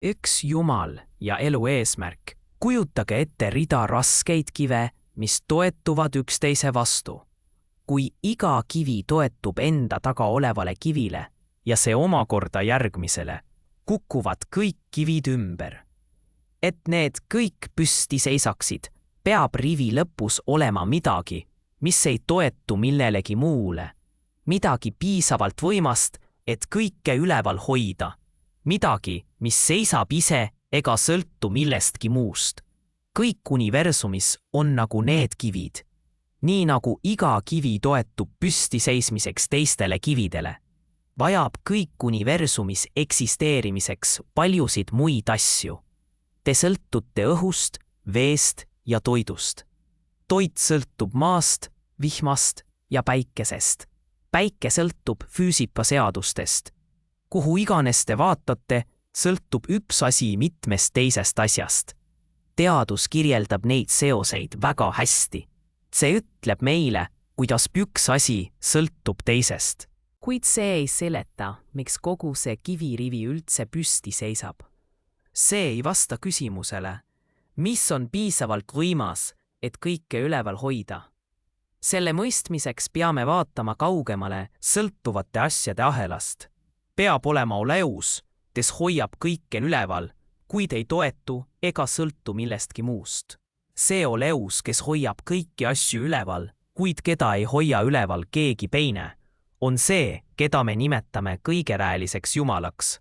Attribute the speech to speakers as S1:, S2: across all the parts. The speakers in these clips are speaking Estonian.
S1: Üks Jumal ja elu eesmärk. Kujutage ette rida raskeid kive, mis toetuvad üksteise vastu. Kui iga kivi toetub enda taga olevale kivile ja see omakorda järgmisele, kukuvad kõik kivid ümber. Et need kõik püsti seisaksid, peab rivi lõpus olema midagi, mis ei toetu millelegi muule. Midagi piisavalt võimast, et kõike üleval hoida. Midagi, mis seisab ise ega sõltu millestki muust. Kõik universumis on nagu need kivid. Nii nagu iga kivi toetub püsti seismiseks teistele kividele, vajab kõik universumis eksisteerimiseks paljusid muid asju. Te sõltute õhust, veest ja toidust. Toit sõltub maast, vihmast ja päikesest. Päike sõltub füüsikaseadustest. Kuhu iganes te vaatate, sõltub üks asi mitmest teisest asjast. Teadus kirjeldab neid seoseid väga hästi. See ütleb meile, kuidas üks asi sõltub teisest. Kuid see ei seleta, miks kogu see kivirivi üldse püsti seisab. See ei vasta küsimusele, mis on piisavalt võimas, et kõike üleval hoida. Selle mõistmiseks peame vaatama kaugemale sõltuvate asjade ahelast. Peab olema oleus, kes hoiab kõike üleval, kuid ei toetu ega sõltu millestki muust. See oleus, kes hoiab kõiki asju üleval, kuid keda ei hoia üleval keegi teine, on see, keda me nimetame kõigeväeliseks Jumalaks.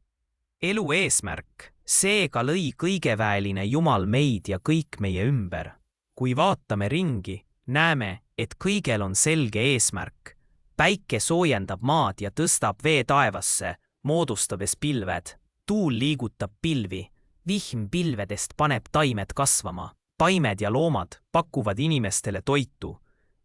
S1: Elu eesmärk, seega lõi kõigeväeline Jumal meid ja kõik meie ümber. Kui vaatame ringi, näeme, et kõigel on selge eesmärk. Päike soojendab maad ja tõstab vee taevasse, moodustades pilved. Tuul liigutab pilvi, vihm pilvedest paneb taimed kasvama. Taimed ja loomad pakuvad inimestele toitu.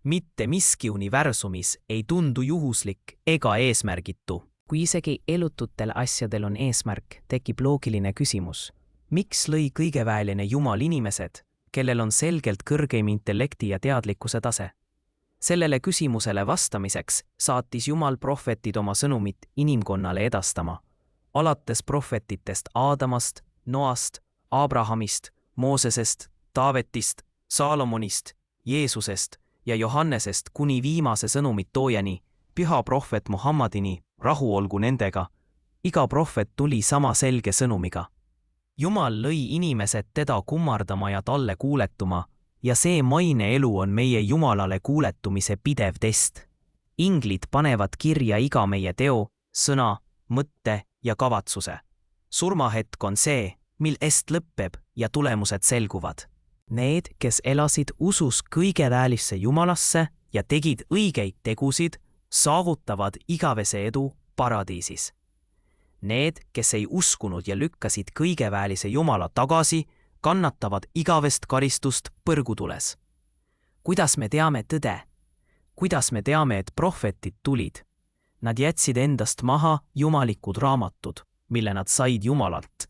S1: Mitte miski universumis ei tundu juhuslik ega eesmärgitu. Kui isegi elututel asjadel on eesmärk, tekib loogiline küsimus. Miks lõi kõigeväeline Jumal inimesed, kellel on selgelt kõrgeim intellekti ja teadlikkuse tase? Sellele küsimusele vastamiseks saatis Jumal prohvetid oma sõnumit inimkonnale edastama. Alates prohvetitest Aadamast, Noast, Abrahamist, Moosesest, Taavetist, Saalomonist, Jeesusest ja Johannesest kuni viimase sõnumit toojani, püha prohvet Muhammadini, rahu olgu nendega. Iga prohvet tuli sama selge sõnumiga. Jumal lõi inimesed teda kummardama ja talle kuuletuma, ja see maine elu on meie Jumalale kuuletumise pidev test. Inglid panevad kirja iga meie teo, sõna, mõtte ja kavatsuse. Surmahetk on see, mil est lõppeb ja tulemused selguvad. Need, kes elasid usus kõigeväelisse Jumalasse ja tegid õigeid tegusid, saavutavad igavese edu paradiisis. Need, kes ei uskunud ja lükkasid kõigeväelise Jumala tagasi, kannatavad igavest karistust põrgutules. Kuidas me teame tõde? Kuidas me teame, et prohvetid tulid? Nad jätsid endast maha jumalikud raamatud, mille nad said Jumalalt.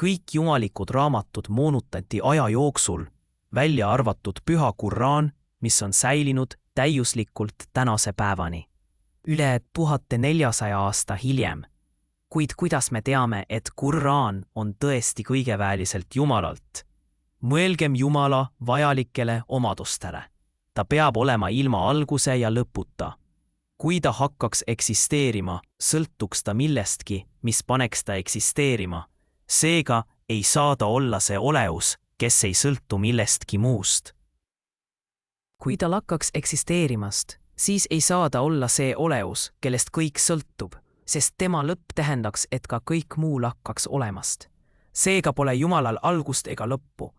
S1: Kõik jumalikud raamatud moonutati aja jooksul, välja arvatud püha Kuraan, mis on säilinud täiuslikult tänase päevani. Üle 1400 aasta hiljem. Kuid kuidas me teame, et Kuraan on tõesti kõigeväeliselt Jumalalt? Mõelgem Jumala vajalikele omadustele. Ta peab olema ilma alguse ja lõputa. Kui ta hakkaks eksisteerima, sõltuks ta millestki, mis paneks ta eksisteerima. Seega ei saa ta olla see oleus, kes ei sõltu millestki muust. Kui ta lakkaks eksisteerimast, siis ei saa ta olla see oleus, kellest kõik sõltub, sest tema lõpp tähendaks, et ka kõik muu lakkaks olemast. Seega pole Jumalal algust ega lõppu.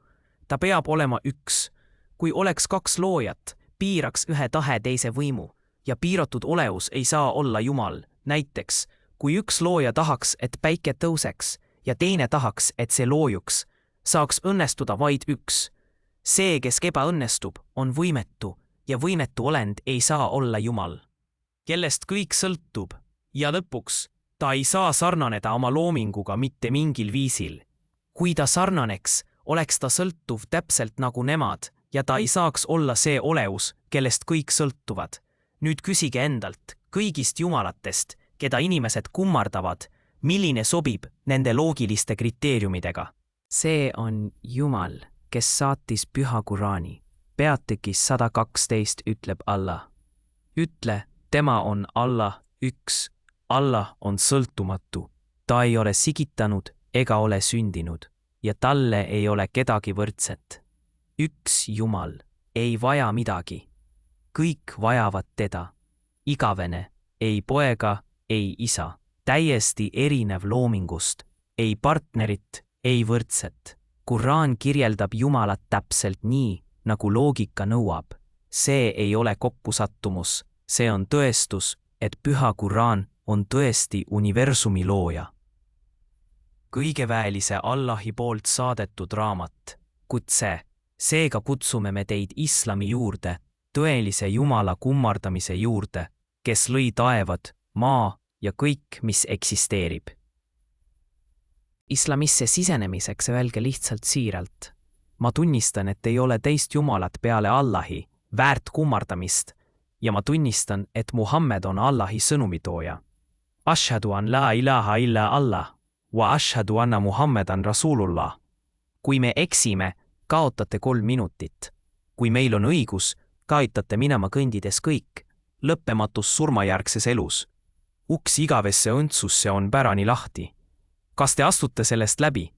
S1: Ta peab olema üks. Kui oleks kaks loojat, piiraks ühe tahe teise võimu ja piiratud oleus ei saa olla Jumal. Näiteks, kui üks looja tahaks, et päike tõuseks ja teine tahaks, et see loojuks, saaks õnnestuda vaid üks. See, kes ebaõnnestub, on võimetu ja võimetu olend ei saa olla Jumal, kellest kõik sõltub ja lõpuks ta ei saa sarnaneda oma loominguga mitte mingil viisil. Kui ta sarnaneks, oleks ta sõltuv täpselt nagu nemad ja ta ei saaks olla see oleus, kellest kõik sõltuvad. Nüüd küsige endalt kõigist jumalatest, keda inimesed kummardavad, milline sobib nende loogiliste kriteeriumidega. See on Jumal, kes saatis püha Qurani. Peatükis 112 ütleb Allah. Ütle, tema on Allah üks. Allah on sõltumatu. Ta ei ole sigitanud ega ole sündinud ja talle ei ole kedagi võrdset. Üks Jumal ei vaja midagi. Kõik vajavad teda. Igavene, ei poega, ei isa. Täiesti erinev loomingust. Ei partnerit, ei võrdset. Quraan kirjeldab Jumalat täpselt nii, nagu loogika nõuab. See ei ole kokkusattumus. See on tõestus, et püha Quraan on tõesti universumi looja. Kõigeväelise Allahi poolt saadetud raamat, kutse. Seega kutsume me teid islami juurde, tõelise Jumala kummardamise juurde, kes lõi taevad, maa ja kõik, mis eksisteerib. Islamisse sisenemiseks öelge lihtsalt siiralt. Ma tunnistan, et ei ole teist Jumalat peale Allahi, väärt kummardamist, ja ma tunnistan, et Muhammed on Allahi sõnumitooja. Ashhadu an la ilaha illa Allah, wa ashhadu anna Muhammedan Rasulullah. Kui me eksime, kaotate 3 minutit. Kui meil on õigus, kaotate minema kõndides kõik, lõppematus surmajärgses elus. Uks igavesse õndsusse on pärani lahti. Kas te astute sellest läbi?